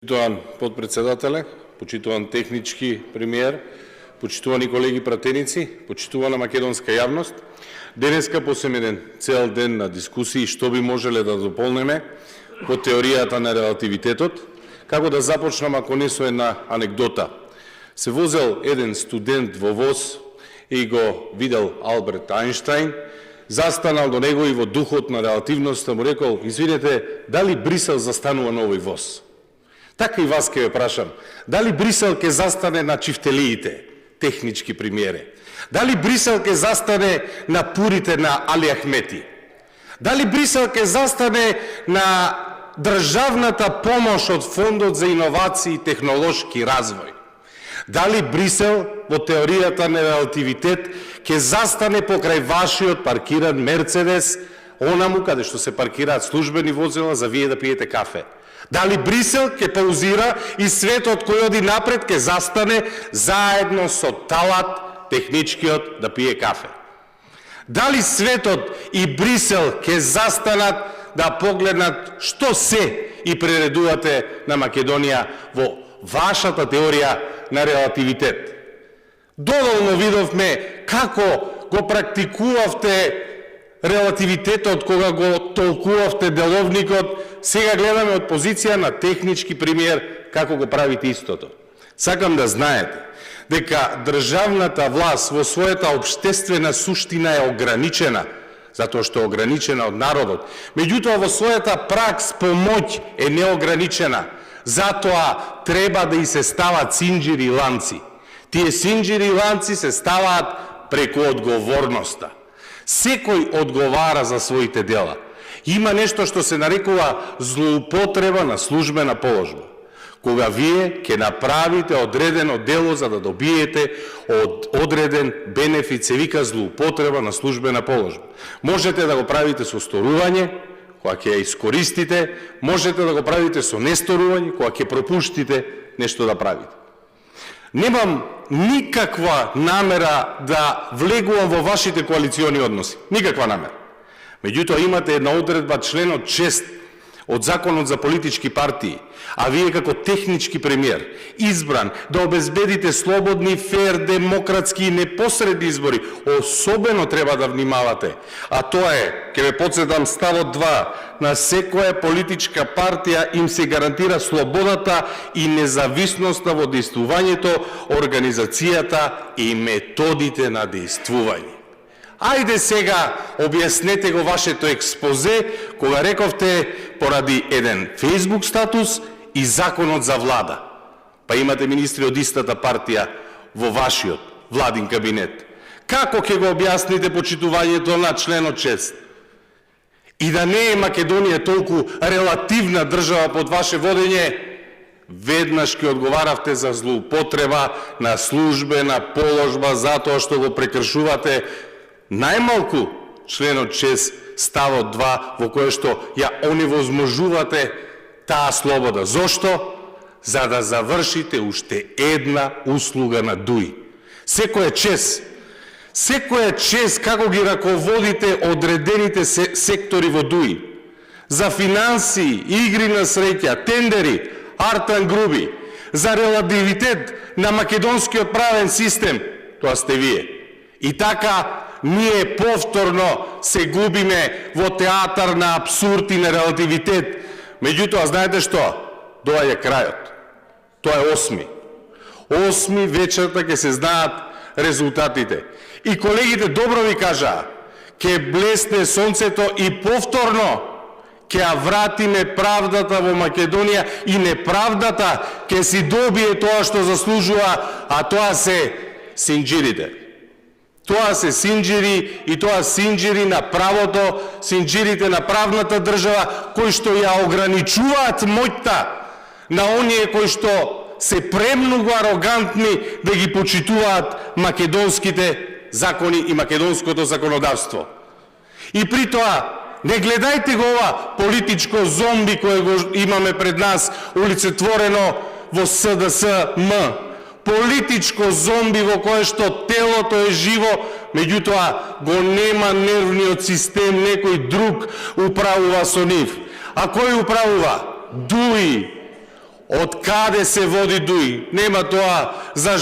Почитуван подпредседателе, почитуван технички премиер, почитувани колеги пратеници, почитувана македонска јавност, денеска посеменен цел ден на дискусии што би можеле да дополнеме по теоријата на релативитетот, како да започнам ако не со една анекдота. Се возел еден студент во воз и го видел Алберт Ајнштајн, застанал до него и во духот на релативноста му рекол: "Извинете, дали Брисел застанува на овој воз?" Така и вас ке ве прашам, дали Брисел ке застане на чифтелиите, технички премиере? Дали Брисел ке застане на пурите на Али Ахмети? Дали Брисел ке застане на државната помош од Фондот за иновации и технолошки развој? Дали Брисел во теоријата на релативитет ке застане покрај вашиот паркиран Мерцедес, онаму каде што се паркираат службени возила за вие да пиете кафе? Дали Брисел ке паузира и светот кој оди напред ке застане заедно со талат техничкиот да пие кафе? Дали светот и Брисел ке застанат да погледнат што се и прередувате на Македонија во вашата теорија на релативитет? Доволно видовме како го практикувавте релативитетот кога го толкувавте деловникот, сега гледаме од позиција на технички премиер како го правите истото. Сакам да знаете дека државната власт во својата општествена суштина е ограничена, затоа што е ограничена од народот. Меѓутоа во својата пракс помоќ е неограничена, затоа треба да и се стават синџири и ланци. Тие синџири и ланци се ставаат преку одговорноста. Секој одговара за своите дела. Има нешто што се нарекува злоупотреба на службена положба. Кога вие ќе направите одредено дело за да добиете одреден бенефит, се вика злоупотреба на службена положба. Можете да го правите со сторување, кога ќе ја искористите, можете да го правите со несторување, кога ќе пропуштите нешто да правите. Немам никаква намера да влегувам во вашите коалициони односи. Никаква намера. Меѓутоа имате една одредба, членот 6 од Законот за политички партии, а вие како технички премиер, избран да обезбедите слободни, фер, демократски и непосредни избори, особено треба да внимавате. А тоа е, ќе ве потсетам ставот 2, на секоја политичка партија им се гарантира слободата и независноста во действувањето, организацијата и методите на действување. Ајде сега, објаснете го вашето експозе, кога рековте поради еден Facebook статус и законот за влада. Па имате министри од истата партија во вашиот владин кабинет. Како ќе го објасните почитувањето на членот 6? И да не е Македонија толку релативна држава под ваше водење, веднаш ќе одговаравте за злоупотреба на службена положба затоа што го прекршувате најмалку членот 6 ставот 2 во кое што ја оневозможувате таа слобода. Зошто? За да завршите уште една услуга на ДУИ. Секоја чест како ги раководите одредените сектори во ДУИ. За финансии, игри на среќа, тендери, артан груби, за релативитет на македонскиот правен систем, тоа сте вие. И така ние повторно се губиме во театар на абсурд и на релативитет. Меѓутоа, знаете што? Доаѓа крајот. Тоа е 8. 8 вечерта ќе се знаат резултатите. И колегите добро ви кажаа, ќе блесне сонцето и повторно ќе ја вратиме правдата во Македонија и неправдата ќе си добие тоа што заслужува, а тоа се синџирите. Тоа се синџири и тоа синџири на правото, синџирите на правната држава, кои што ја ограничуваат моќта на оние кои што се премногу арогантни да ги почитуваат македонските закони и македонското законодавство. И при тоа, не гледајте го ова политичко зомби кое го имаме пред нас, улицетворено во СДСМ. Политичко зомби во кое што телото е живо, меѓутоа го нема нервниот систем, некој друг управува со нив. А кој управува? ДУИ. Од каде се води Дуи? Нема тоа. За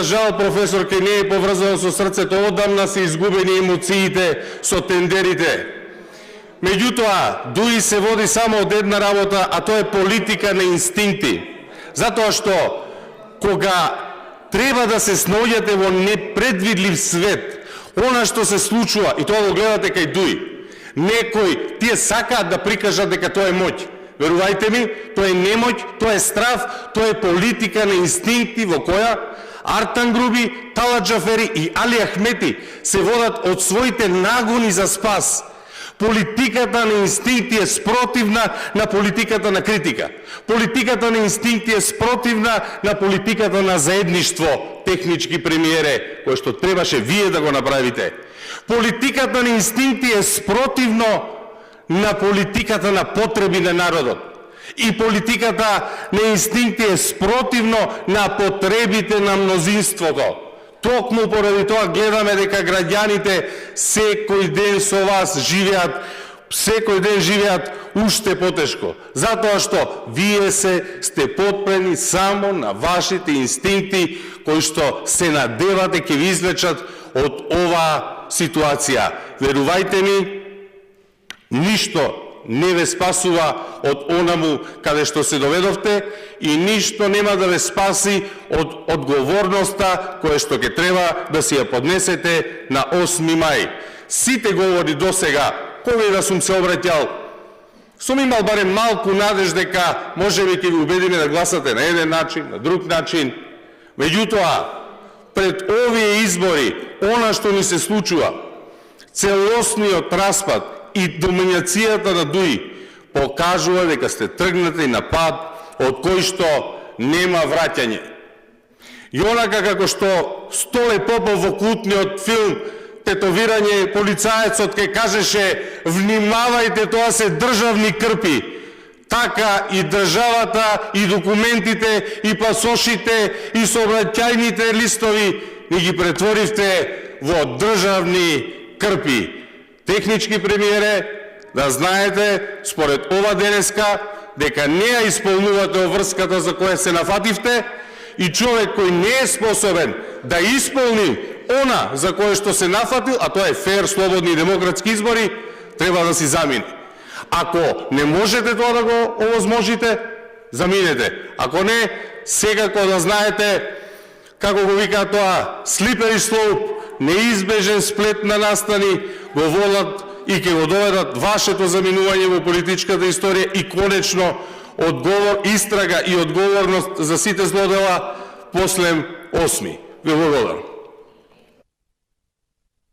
жал, професор, кај не е поврзано со срцето, одамна се изгубени емоциите со тендерите. Меѓутоа, Дуи се води само од една работа, а тоа е политика на инстинкти. Затоа што, кога треба да се снаоѓате во непредвидлив свет, она што се случува, и тоа го гледате кај Дуи, некои, тие сакаат да прикажат дека тоа е моќ. Верувајте ми, тоа е немоќ, тоа е страф, тоа е политика на инстинкти во која Артан Груби, Талат Џафери и Али Ахмети се водат од своите нагони за спас. Политиката на инстинкти е спротивна на политиката на критика. Политиката на инстинкти е спротивна на политиката на заедништво, технички премиере, кој што требаше вие да го направите. Политиката на инстинкти е спротивно на политиката на потреби на народот. И политиката на инстинкти е спротивно на потребите на мнозинството. Токму поради тоа гледаме дека граѓаните секој ден со вас живеат, секој ден живеат уште потешко. Затоа што вие сте потпрени само на вашите инстинкти кои што се надевате ќе ви извлечат од оваа ситуација. Верувајте ми, ништо не ве спасува од онаму каде што се доведовте и ништо нема да ве спаси од одговорноста која што ќе треба да си ја поднесете на 8 мај. Сите говори до сега, кога и да сум се обраќал, сум имал барем малку надеж дека можеби ќе ви убедиме да гласате на еден начин, на друг начин. Меѓутоа, пред овие избори, она што ни се случува, целосниот распад и доминацијата на Дуи покажува дека сте тргнати на пат од кој што нема враќање. И онака како што Столе Попов во култниот филм Тетовирање, полицаецот ке кажеше внимавајте, тоа се државни крпи. Така и државата, и документите, и пасошите, и сообраќајните листови ни ги претворивте во државни крпи. Технички премиере, да знаете, според ова денеска, дека не ја исполнувате обврската за која се нафативте и човек кој не е способен да исполни она за кое што се нафатил, а тоа е фер, слободни и демократски избори, треба да си замине. Ако не можете тоа да го овозможите, заминете. Ако не, секако да знаете, како го вика тоа, slippery slope, неизбежен сплет на настани, го водат и ќе го доведат вашето заминување во политичката историја и конечно истрага и одговорност за сите злодела после 8. Ви благодарам.